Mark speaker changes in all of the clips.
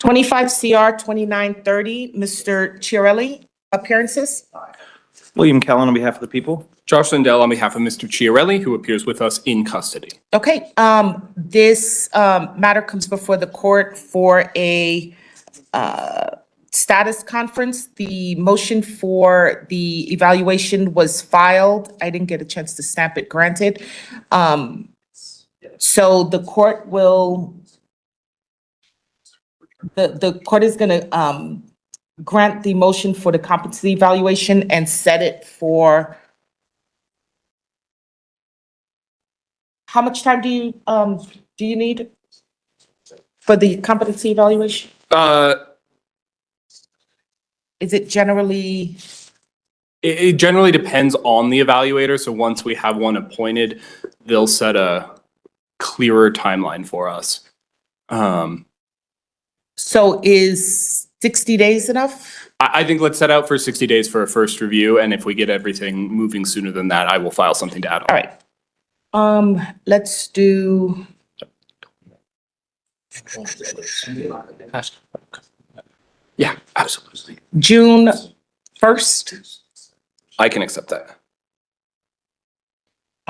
Speaker 1: 25 CR 2930, Mr. Chiarelli, appearances?
Speaker 2: William Callan on behalf of the people.
Speaker 3: Josh Lindell on behalf of Mr. Chiarelli, who appears with us in custody.
Speaker 1: Okay, this matter comes before the court for a status conference. The motion for the evaluation was filed. I didn't get a chance to stamp it, granted. So the court will, the court is gonna grant the motion for the competency evaluation and set it for, how much time do you need for the competency evaluation? Is it generally?
Speaker 3: It generally depends on the evaluator. So once we have one appointed, they'll set a clearer timeline for us.
Speaker 1: So is 60 days enough?
Speaker 3: I think let's set out for 60 days for a first review. And if we get everything moving sooner than that, I will file something to add on.
Speaker 1: All right. Let's do.
Speaker 3: Yeah, absolutely.
Speaker 1: June 1st,
Speaker 3: I can accept that.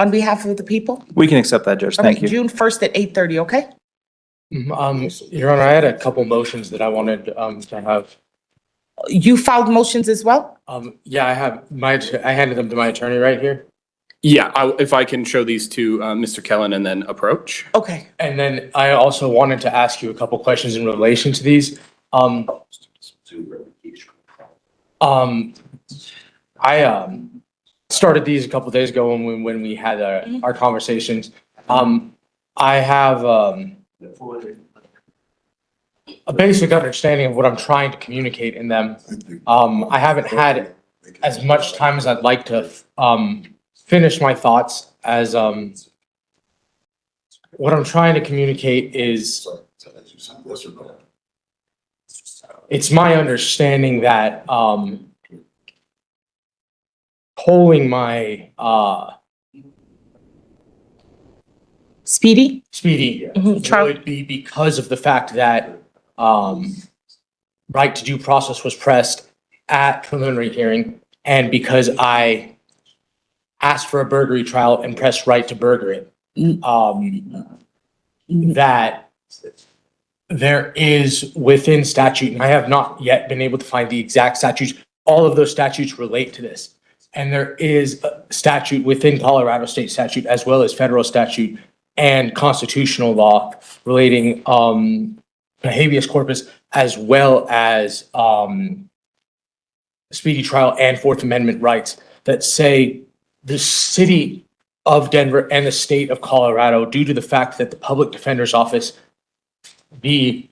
Speaker 1: on behalf of the people?
Speaker 2: We can accept that, Judge. Thank
Speaker 1: Okay,
Speaker 2: you.
Speaker 1: June 1st at 8:30, okay?
Speaker 4: Your Honor, I had a couple motions that I wanted to have.
Speaker 1: You filed motions as well?
Speaker 4: Yeah, I handed them to my attorney right here.
Speaker 3: Yeah, if I can show these to Mr. Kellen and then approach.
Speaker 1: Okay.
Speaker 4: And then I also wanted to ask you a couple questions in relation to these. I started these a couple days ago when we had our conversations. I have a basic understanding of what I'm trying to communicate in them. I haven't had as much time as I'd like to finish my thoughts, as what I'm trying to communicate is, it's my understanding that polling my
Speaker 1: Speedy?
Speaker 4: trial would be because of the fact that right to due process was pressed at preliminary hearing, and because I asked for a burglary trial and pressed right to burglary it. That there is within statute, and I have not yet been able to find the exact statutes, all of those statutes relate to this. And there is a statute within Colorado state statute as well as federal statute and constitutional law relating habeas corpus as well as speedy trial and Fourth Amendment rights that say the city of Denver and the state of Colorado, due to the fact that the public defender's office, the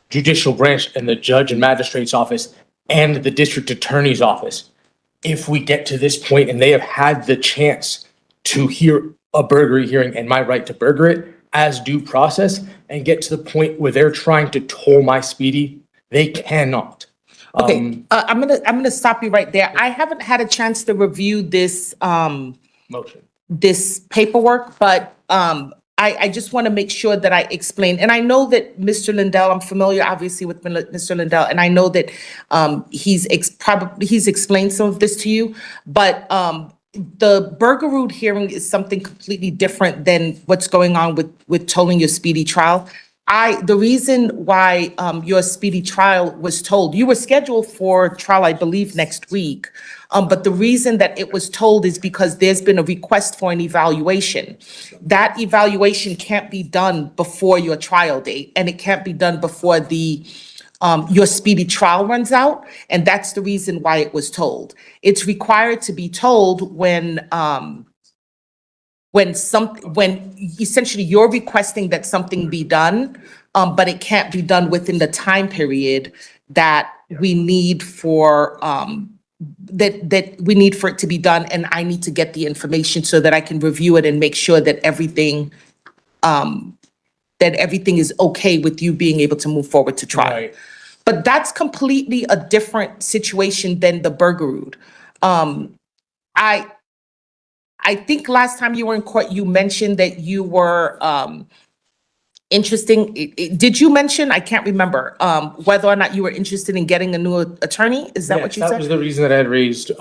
Speaker 4: judicial branch, and the judge and magistrate's office, and the district attorney's office, if we get to this point and they have had the chance to hear a burglary hearing and my right to burgle it as due process and get to the point where they're trying to toll my speedy, they cannot.
Speaker 1: Okay, I'm gonna stop you right there. I haven't had a chance to review this
Speaker 4: Motion.
Speaker 1: this paperwork, but I just want to make sure that I explain. And I know that Mr. Lindell, I'm familiar obviously with Mr. Lindell, and I know that he's explained some of this to you, but the Burgerud hearing is something completely different than what's going on with tolling your speedy trial. The reason why your speedy trial was told, you were scheduled for trial, I believe, next week. But the reason that it was told is because there's been a request for an evaluation. That evaluation can't be done before your trial date, and it can't be done before your speedy trial runs out. And that's the reason why it was told. It's required to be told when essentially you're requesting that something be done, but it can't be done within the time period that we need for that we need for it to be done, and I need to get the information so that I can review it and make sure that everything is okay with you being able to move forward to trial.
Speaker 4: Right.
Speaker 1: But that's completely a different situation than the Burgerud. I think last time you were in court, you mentioned that you were interesting. Did you mention, I can't remember, whether or not you were interested in getting a new attorney? Is that what
Speaker 4: Yes,
Speaker 1: you
Speaker 4: that was
Speaker 1: said?
Speaker 4: the reason that I had raised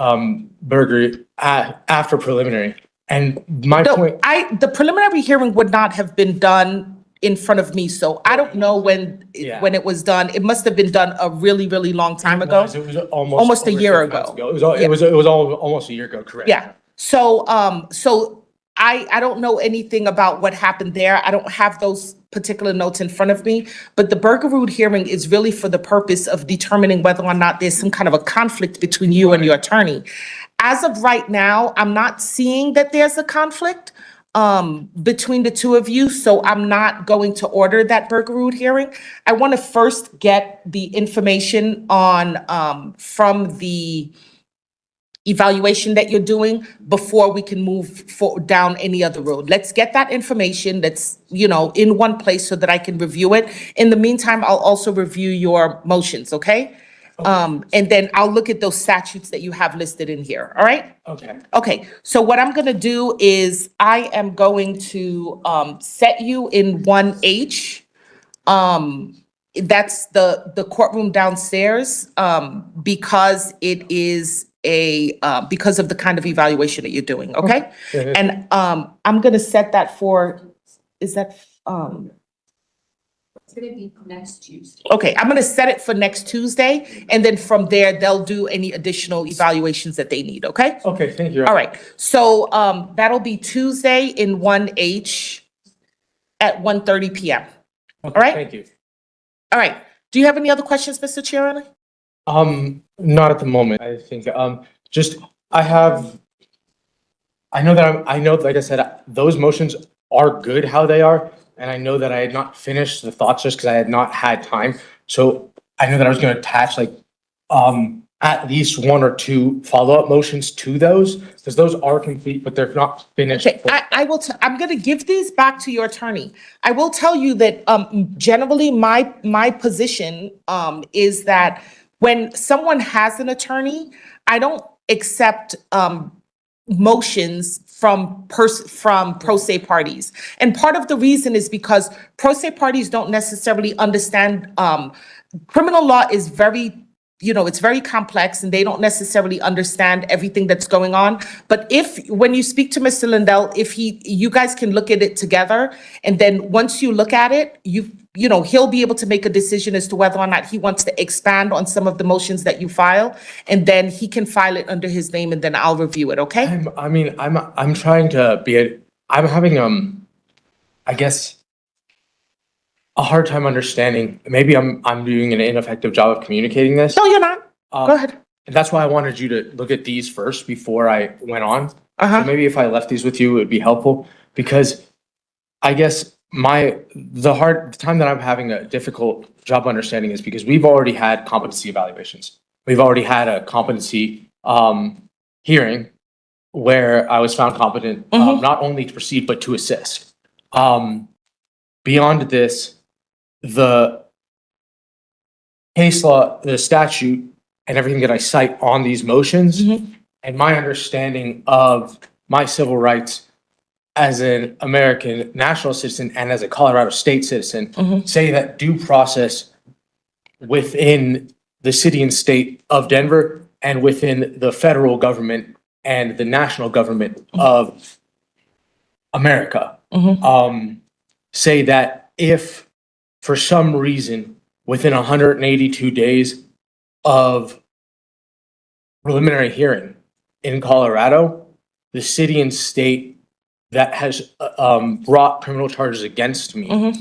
Speaker 4: Berger after preliminary. And my
Speaker 1: No,
Speaker 4: point,
Speaker 1: the preliminary hearing would not have been done in front of me, so I don't know when,
Speaker 4: Yeah.
Speaker 1: when it was done. It must have been done a really, really long time ago.
Speaker 4: it was
Speaker 1: Almost a
Speaker 4: over
Speaker 1: year
Speaker 4: 6 months
Speaker 1: ago.
Speaker 4: It was, all-
Speaker 1: Yeah.
Speaker 4: it was all almost a year ago, correct?
Speaker 1: Yeah, so, so I don't know anything about what happened there. I don't have those particular notes in front of me. But the Burgerroot hearing is really for the purpose of determining whether or not there's some kind of a conflict between you and your attorney. As of right now, I'm not seeing that there's a conflict between the two of you, so I'm not going to order that Burgerroot hearing. I want to first get the information on from the evaluation that you're doing before we can move down any other road. Let's get that information that's, in one place so that I can review it. In the meantime, I'll also review your motions, okay? And then I'll look at those statutes that you have listed in here, all right?
Speaker 4: Okay.
Speaker 1: Okay, so what I'm gonna do is I am going to set you in 1H. That's the courtroom downstairs, because it is because of the kind of evaluation that you're doing, okay?
Speaker 4: Yeah.
Speaker 1: And I'm gonna set that for, is that,
Speaker 5: It's gonna be next Tuesday.
Speaker 1: okay, I'm gonna set it for next Tuesday, and then from there, they'll do any additional evaluations that they need, okay?
Speaker 4: Okay, thank you.
Speaker 1: All right, so that'll be Tuesday in 1H at 1:30 PM.
Speaker 4: Okay,
Speaker 1: all right.
Speaker 4: Thank you.
Speaker 1: All right, do you have any other questions, Mr. Chiarelli?
Speaker 4: Not at the moment. I think, just, I know, like I said, those motions are good how they are. And I know that I had not finished the thoughts just because I had not had time. So I know that I was going to attach at least one or two follow-up motions to those, because those are complete, but they're not finished.
Speaker 1: Okay, I will, I'm gonna give these back to your attorney. I will tell you that, generally, my position, is that when someone has an attorney, I don't accept, motions from pro se parties. And part of the reason is because pro se parties don't necessarily understand, criminal law is very, it's very complex and they don't necessarily understand everything that's going on. But when you speak to Mr. Lindell, you guys can look at it together. And then once you look at it, he'll be able to make a decision as to whether or not he wants to expand on some of the motions that you file. And then he can file it under his name and then I'll review it, okay?
Speaker 4: I'm trying to I'm having, I guess, a hard time understanding. Maybe I'm doing an ineffective job of communicating this.
Speaker 1: No, you're not. Go ahead.
Speaker 4: And that's why I wanted you to look at these first before I went on. So
Speaker 1: Uh-huh.
Speaker 4: maybe if I left these with you, it would be helpful, because I guess the time that I'm having a difficult job understanding is because we've already had competency evaluations. We've already had a competency hearing where I was found competent, not only to proceed, but to assist. Beyond this, the case law, the statute, and everything that I cite on these motions, and my understanding of my civil rights as an American national citizen and as a Colorado state citizen, say that due process within the city and state of Denver and within the federal government and the national government of America, say that if for some reason within 182 days of preliminary hearing in Colorado, the city and state that has brought criminal charges against me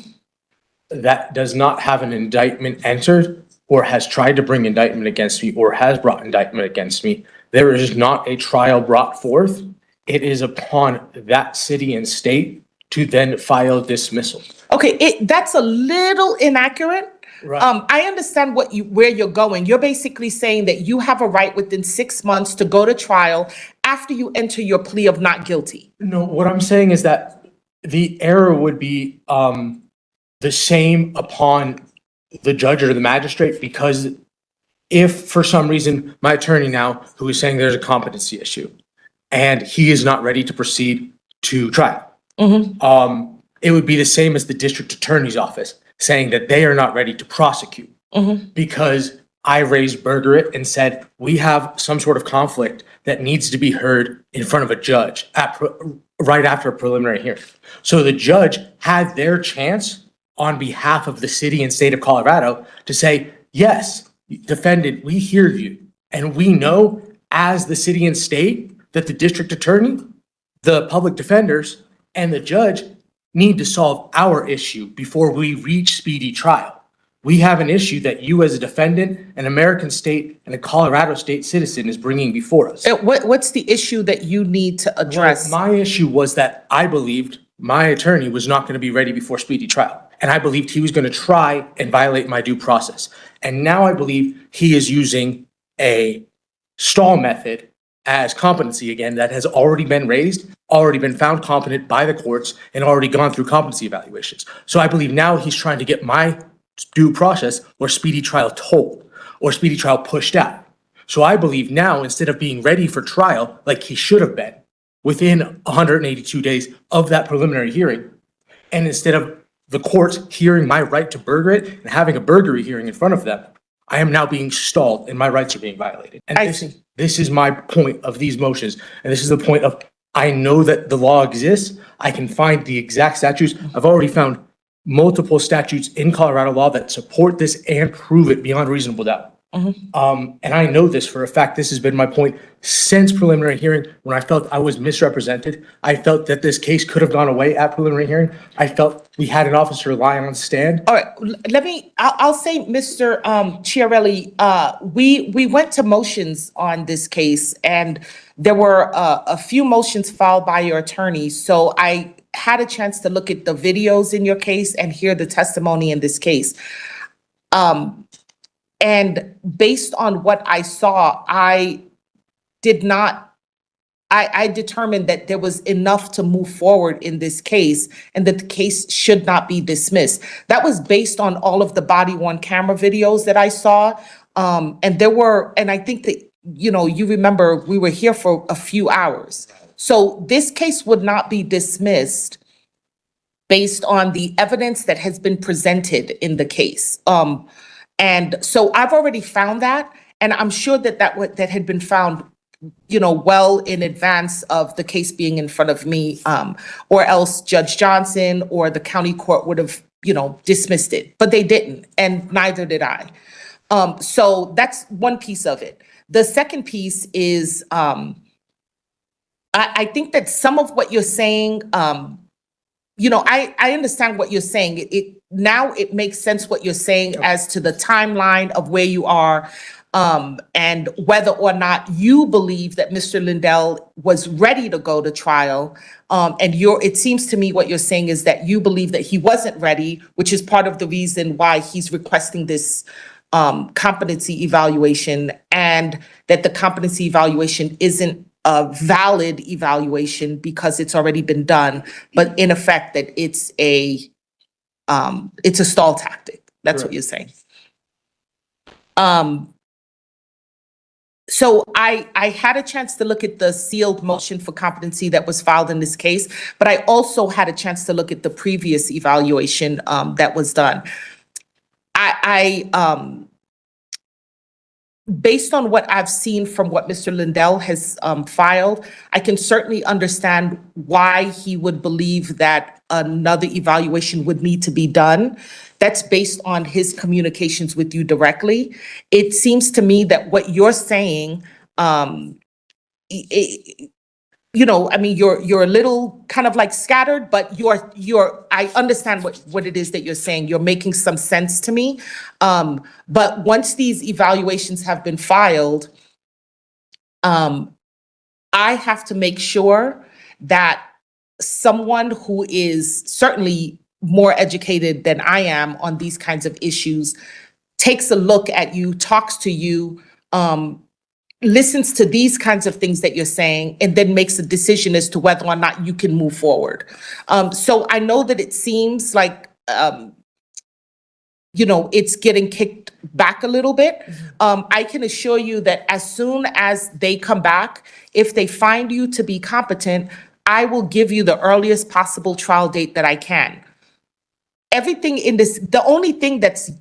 Speaker 4: that does not have an indictment entered or has tried to bring indictment against me or has brought indictment against me, there is not a trial brought forth. It is upon that city and state to then file dismissal.
Speaker 1: Okay, that's a little inaccurate.
Speaker 4: Right.
Speaker 1: I understand where you're going. You're basically saying that you have a right within 6 months to go to trial after you enter your plea of not guilty.
Speaker 4: No, what I'm saying is that the error would be the same upon the judge or the magistrate, because if for some reason my attorney now, who is saying there's a competency issue and he is not ready to proceed to trial, it would be the same as the district attorney's office saying that they are not ready to prosecute because I raised Berger and said, we have some sort of conflict that needs to be heard in front of a judge right after a preliminary hearing. So the judge had their chance on behalf of the city and state of Colorado to say, yes, defendant, we hear you. And we know as the city and state that the district attorney, the public defenders, and the judge need to solve our issue before we reach speedy trial. We have an issue that you as a defendant, an American state, and a Colorado state citizen is bringing before us.
Speaker 1: What's the issue that you need to address?
Speaker 4: My issue was that I believed my attorney was not going to be ready before speedy trial. And I believed he was going to try and violate my due process. And now I believe he is using a stall method as competency again that has already been raised, already been found competent by the courts, and already gone through competency evaluations. So I believe now he's trying to get my due process or speedy trial told or speedy trial pushed out. So I believe now, instead of being ready for trial like he should have been within 182 days of that preliminary hearing, and instead of the courts hearing my right to burger it and having a burglary hearing in front of them, I am now being stalled and my rights are being violated. And
Speaker 1: I see.
Speaker 4: this is my point of these motions. And this is the point of, I know that the law exists. I can find the exact statutes. I've already found multiple statutes in Colorado law that support this and prove it beyond reasonable doubt. And I know this for a fact. This has been my point since preliminary hearing when I felt I was misrepresented. I felt that this case could have gone away at preliminary hearing. I felt we had an officer lying on stand.
Speaker 1: All right, I'll say, Mr. Chiarelli, we went to motions on this case and there were a few motions filed by your attorney. So I had a chance to look at the videos in your case and hear the testimony in this case. And based on what I saw, I determined that there was enough to move forward in this case and that the case should not be dismissed. That was based on all of the body worn camera videos that I saw. And I think that, you remember we were here for a few hours. So this case would not be dismissed based on the evidence that has been presented in the case. And so I've already found that, and I'm sure that that had been found, well in advance of the case being in front of me, or else Judge Johnson or the county court would have, dismissed it, but they didn't, and neither did I. So that's one piece of it. The second piece is, I think that some of what you're saying, I understand what you're saying. Now it makes sense what you're saying as to the timeline of where you are, and whether or not you believe that Mr. Lindell was ready to go to trial. And it seems to me what you're saying is that you believe that he wasn't ready, which is part of the reason why he's requesting this competency evaluation, and that the competency evaluation isn't a valid evaluation because it's already been done, but in effect that it's a stall tactic. That's what you're saying. So I had a chance to look at the sealed motion for competency that was filed in this case, but I also had a chance to look at the previous evaluation that was done. Based on what I've seen from what Mr. Lindell has filed, I can certainly understand why he would believe that another evaluation would need to be done. That's based on his communications with you directly. It seems to me that what you're saying, you're a little kind of like scattered, but I understand what it is that you're saying. You're making some sense to me. But once these evaluations have been filed, I have to make sure that someone who is certainly more educated than I am on these kinds of issues takes a look at you, talks to you, listens to these kinds of things that you're saying, and then makes a decision as to whether or not you can move forward. So I know that it seems like, it's getting kicked back a little bit. I can assure you that as soon as they come back, if they find you to be competent, I will give you the earliest possible trial date that I can. Everything in this, the only thing that's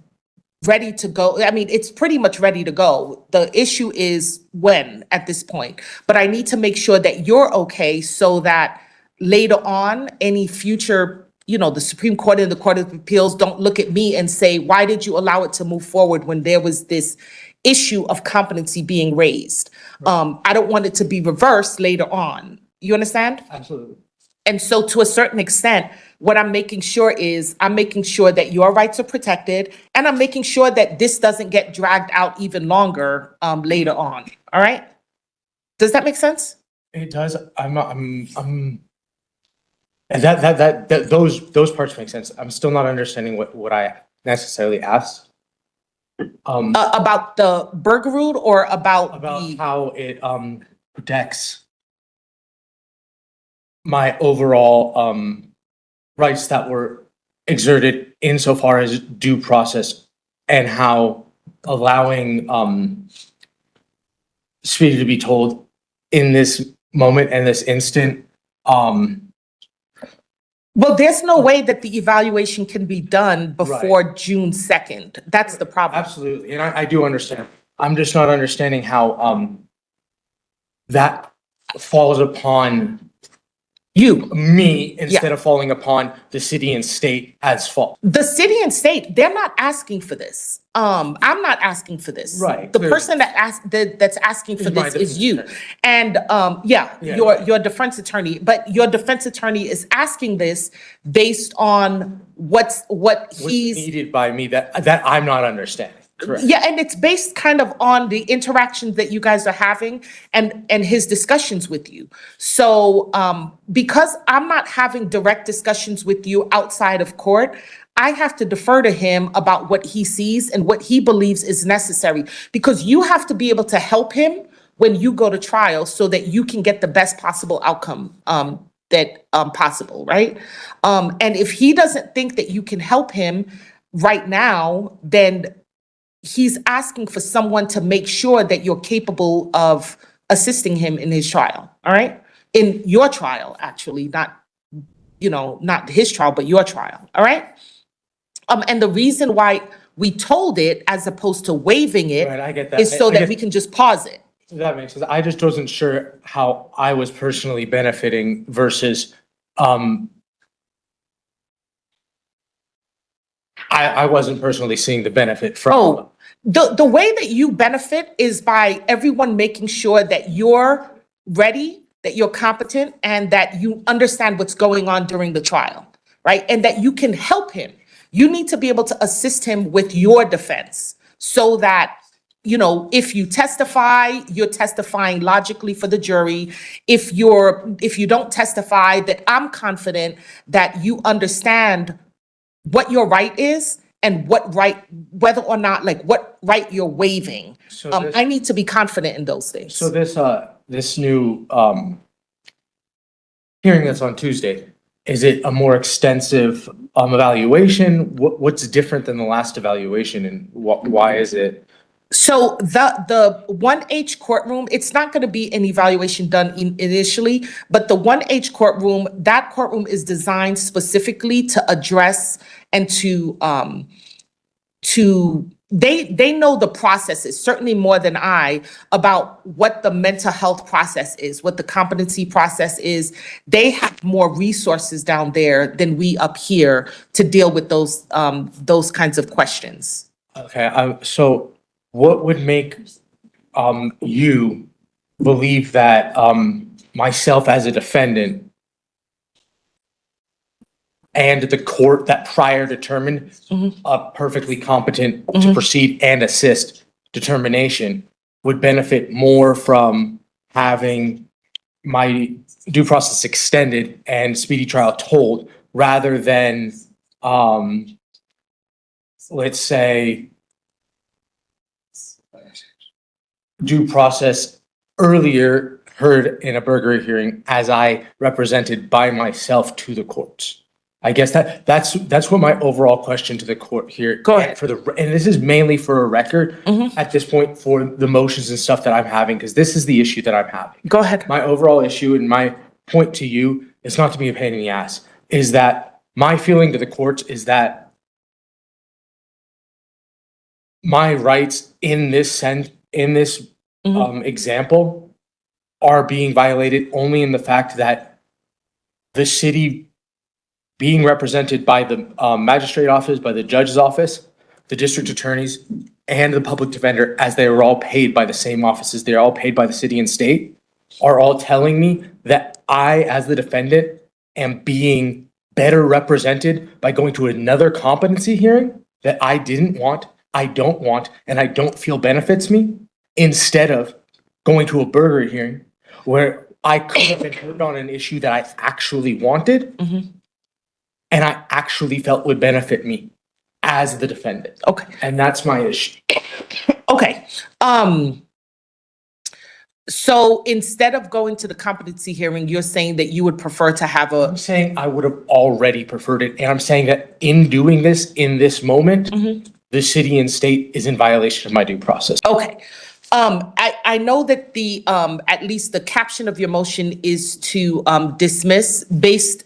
Speaker 1: ready to go, I mean, it's pretty much ready to go. The issue is when at this point. But I need to make sure that you're okay so that later on, any future, the Supreme Court and the Court of Appeals don't look at me and say, why did you allow it to move forward when there was this issue of competency being raised? I don't want it to be reversed later on. You understand?
Speaker 4: Absolutely.
Speaker 1: And so to a certain extent, what I'm making sure is I'm making sure that your rights are protected, and I'm making sure that this doesn't get dragged out even longer later on. All right? Does that make sense?
Speaker 4: It does. And those parts make sense. I'm still not understanding what I necessarily asked.
Speaker 1: About the burger route or about
Speaker 4: About how it protects my overall rights that were exerted insofar as due process, and how allowing Speedy to be told in this moment and this instant.
Speaker 1: Well, there's no way that the evaluation can be done before June 2nd. That's the problem.
Speaker 4: Absolutely, and I do understand. I'm just not understanding how that falls upon
Speaker 1: You.
Speaker 4: me instead of falling upon the city and state as fault.
Speaker 1: The city and state, they're not asking for this. I'm not asking for this.
Speaker 4: Right,
Speaker 1: The
Speaker 4: clearly.
Speaker 1: person that's asking for
Speaker 4: Is my
Speaker 1: this is
Speaker 4: defense
Speaker 1: you.
Speaker 4: attorney.
Speaker 1: And
Speaker 4: Yeah.
Speaker 1: your defense attorney, but your defense attorney is asking this based on what
Speaker 4: What's
Speaker 1: he's.
Speaker 4: needed by me that I'm not understanding. Correct.
Speaker 1: Yeah, and it's based kind of on the interactions that you guys are having and his discussions with you. So because I'm not having direct discussions with you outside of court, I have to defer to him about what he sees and what he believes is necessary, because you have to be able to help him when you go to trial so that you can get the best possible outcome that possible, right? And if he doesn't think that you can help him right now, then he's asking for someone to make sure that you're capable of assisting him in his trial, all right? In your trial, actually, not his trial, but your trial, all right? And the reason why we told it as opposed to waiving it
Speaker 4: Right, I get that.
Speaker 1: is so
Speaker 4: I
Speaker 1: that
Speaker 4: guess-
Speaker 1: we can just pause it.
Speaker 4: That makes sense. I just wasn't sure how I was personally benefiting versus, I wasn't personally seeing the benefit from.
Speaker 1: Oh, the way that you benefit is by everyone making sure that you're ready, that you're competent, and that you understand what's going on during the trial, right? And that you can help him. You need to be able to assist him with your defense so that, if you testify, you're testifying logically for the jury. If you don't testify, that I'm confident that you understand what your right is and whether or not, what right you're waiving.
Speaker 4: So
Speaker 1: I need to be confident in those things.
Speaker 4: So this new hearing that's on Tuesday, is it a more extensive evaluation? What's different than the last evaluation, and why is it?
Speaker 1: So the 1H courtroom, it's not going to be an evaluation done initially, but the 1H courtroom, that courtroom is designed specifically to address and they know the processes, certainly more than I, about what the mental health process is, what the competency process is. They have more resources down there than we up here to deal with those kinds of questions.
Speaker 4: Okay, so what would make you believe that myself as a defendant and the court that prior determined a perfectly competent to proceed and assist determination would benefit more from having my due process extended and speedy trial told, rather than, let's say, due process earlier heard in a burglary hearing as I represented by myself to the courts? I guess that's what my overall question to the court here.
Speaker 1: Go ahead.
Speaker 4: And this is mainly for a record at this point for the motions and stuff that I'm having, because this is the issue that I'm having.
Speaker 1: Go ahead.
Speaker 4: My overall issue and my point to you, it's not to be a pain in the ass, is that my feeling to the courts is that my rights in this example are being violated only in the fact that the city being represented by the magistrate office, by the judge's office, the district attorneys, and the public defender, as they are all paid by the same offices, they're all paid by the city and state, are all telling me that I, as the defendant, am being better represented by going to another competency hearing that I didn't want, I don't want, and I don't feel benefits me, instead of going to a burger hearing where I could have been heard on an issue that I actually wanted and I actually felt would benefit me as the defendant.
Speaker 1: Okay.
Speaker 4: And that's my issue.
Speaker 1: Okay. So instead of going to the competency hearing, you're saying that you would prefer to have
Speaker 4: I'm saying I would have already preferred it. And I'm saying that in doing this, in this moment, the city and state is in violation of my due process.
Speaker 1: okay. I know that at least the caption of your motion is to, dismiss based,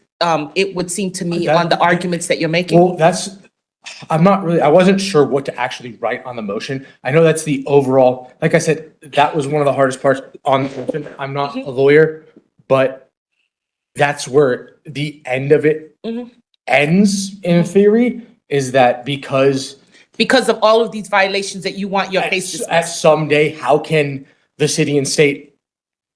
Speaker 1: it would seem to me on the arguments that you're making.
Speaker 4: Well, I wasn't sure what to actually write on the motion. I know that's the overall, like I said, that was one of the hardest parts on the motion. I'm not a lawyer, but that's where the end of it ends in theory, is that because
Speaker 1: Because of all of these violations that you want your case dismissed.
Speaker 4: at someday, how can the city and state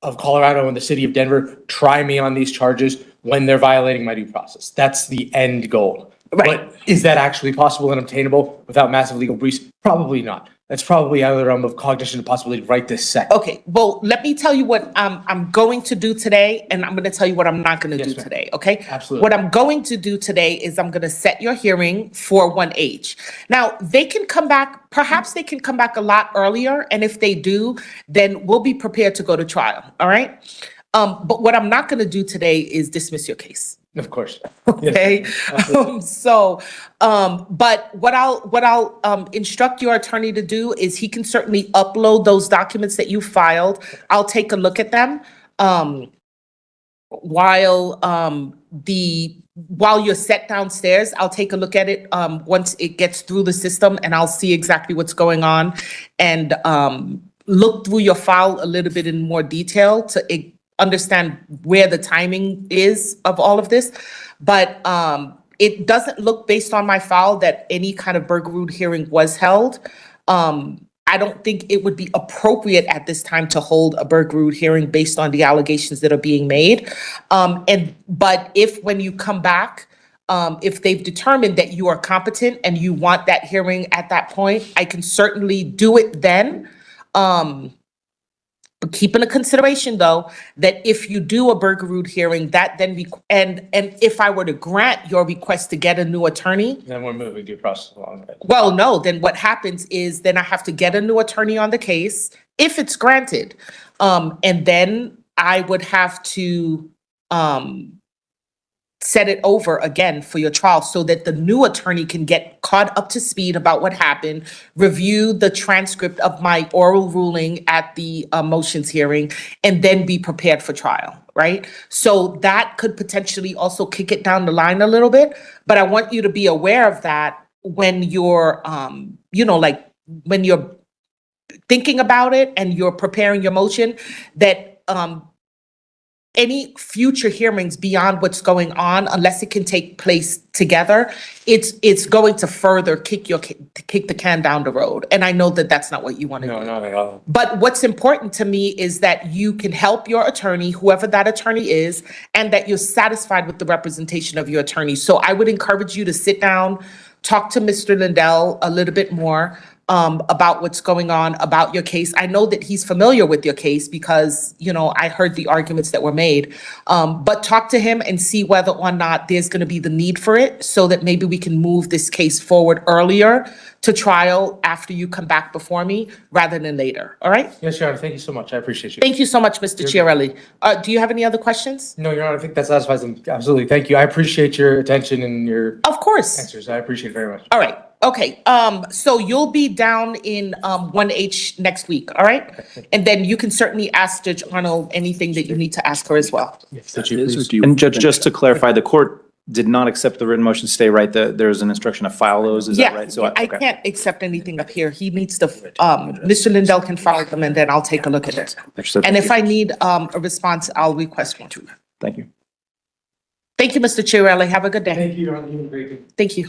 Speaker 4: of Colorado and the city of Denver try me on these charges when they're violating my due process? That's the end goal.
Speaker 1: Right.
Speaker 4: But is that actually possible and obtainable without massive legal breach? Probably not. That's probably out of the realm of cognition and possibility right this second.
Speaker 1: Okay, well, let me tell you what I'm going to do today, and I'm going to tell you what I'm not going to do
Speaker 4: ma'am.
Speaker 1: today, okay?
Speaker 4: Absolutely.
Speaker 1: What I'm going to do today is I'm going to set your hearing for 1H. Now, they can come back, perhaps they can come back a lot earlier, and if they do, then we'll be prepared to go to trial, all right? But what I'm not going to do today is dismiss your case.
Speaker 4: Of course.
Speaker 1: Okay, but what I'll instruct your attorney to do is he can certainly upload those documents that you filed. I'll take a look at them while you're set downstairs. I'll take a look at it once it gets through the system, and I'll see exactly what's going on and look through your file a little bit in more detail to understand where the timing is of all of this. But it doesn't look, based on my file, that any kind of burglary Hearing was held. I don't think it would be appropriate at this time to hold a burglary hearing based on the allegations that are being made. But if, when you come back, if they've determined that you are competent and you want that hearing at that point, I can certainly do it then. But keep in consideration, though, that if you do a burglary hearing, that then and if I were to grant your request to get a new attorney,
Speaker 4: Then we're moving due process along.
Speaker 1: well, no, then what happens is then I have to get a new attorney on the case if it's granted. And then I would have to set it over again for your trial so that the new attorney can get caught up to speed about what happened, review the transcript of my oral ruling at the motions hearing, and then be prepared for trial, right? So that could potentially also kick it down the line a little bit, but I want you to be aware of that when you're, like when you're thinking about it and you're preparing your motion, that any future hearings beyond what's going on, unless it can take place together, it's going to further kick the can down the road. And I know that that's not what you want to do.
Speaker 4: No, not at all.
Speaker 1: But what's important to me is that you can help your attorney, whoever that attorney is, and that you're satisfied with the representation of your attorney. So I would encourage you to sit down, talk to Mr. Lindell a little bit more about what's going on, about your case. I know that he's familiar with your case because, I heard the arguments that were made. But talk to him and see whether or not there's going to be the need for it so that maybe we can move this case forward earlier to trial after you come back before me rather than later. All right?
Speaker 4: Yes, Your Honor, thank you so much. I appreciate you.
Speaker 1: Thank you so much, Mr. Chiarelli. Do you have any other questions?
Speaker 4: No, Your Honor, I think that satisfies them. Absolutely. Thank you. I appreciate your attention and your
Speaker 1: Of course.
Speaker 4: answers. I appreciate it very much.
Speaker 1: All right. Okay, so you'll be down in, 1H next week, all right? And then you can certainly ask Judge Arnold anything that you need to ask her as well.
Speaker 4: Could you please?
Speaker 2: And Judge, just to clarify, the court did not accept the written motion to stay, right? There's an instruction to file those, is that
Speaker 1: Yeah,
Speaker 2: right? So
Speaker 1: I
Speaker 2: okay.
Speaker 1: can't accept anything up here. He needs to, Mr. Lindell can file them and then I'll take a look at it.
Speaker 2: Understood.
Speaker 1: And
Speaker 2: Thank
Speaker 1: if
Speaker 2: you.
Speaker 1: I need, a response, I'll request one.
Speaker 2: Thank you.
Speaker 1: Thank you, Mr. Chiarelli. Have a good day.
Speaker 4: Thank you, Arlene. Great.
Speaker 1: Thank you.